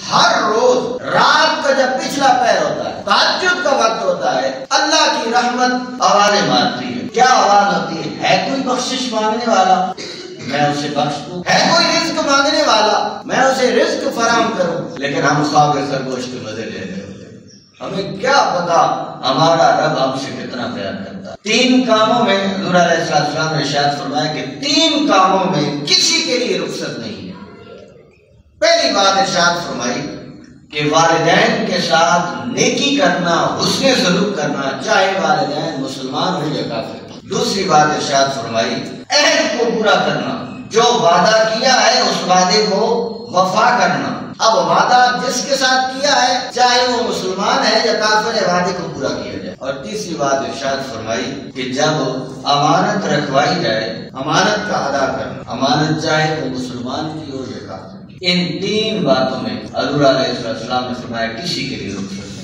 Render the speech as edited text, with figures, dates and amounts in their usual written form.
ہر روز رات کا جب پچھلا پیر ہوتا ہے، تہجد کا وقت ہوتا ہے، اللہ کی رحمت آوازیں مارتی ہے. کیا آواز ہوتی ہے کوئی بخشش مانگنے والا میں اسے بخش دوں، ہے کوئی رزق مانگنے والا میں اسے رزق فراہم کروں. لیکن ہم خواب خرگوش کے مزے لے رہے ہوتے ہیں. ہمیں کیا پتا ہمارا رب ہم سے کتنا پیار کرتا ہے. 3 کاموں میں حضور علیہ السلام نے ارشاد فرمایا کہ 3 کاموں میں کسی کے لیے رخصت نہیں ہے. پہلی بات ارشاد فرمائی کہ والدین کے ساتھ نیکی کرنا، حسن سلوک کرنا، چاہے والدین مسلمان ہو یا کافر. دوسری بات ارشاد فرمائی عہد کو پورا کرنا، جو وعدہ کیا ہے اس وعدے کو وفا کرنا. اب وعدہ جس کے ساتھ کیا ہے چاہے وہ مسلمان ہے یا کافر ہے، وعدے کو پورا کیا جائے. اور تیسری بات ارشاد فرمائی کہ جب امانت رکھوائی جائے امانت کا ادا کرنا، امانت چاہے وہ مسلمان کی ہو یا کافر. ان 3 باتوں میں حضور علیہ السلام نے فرمایا کسی کے لیے رخصت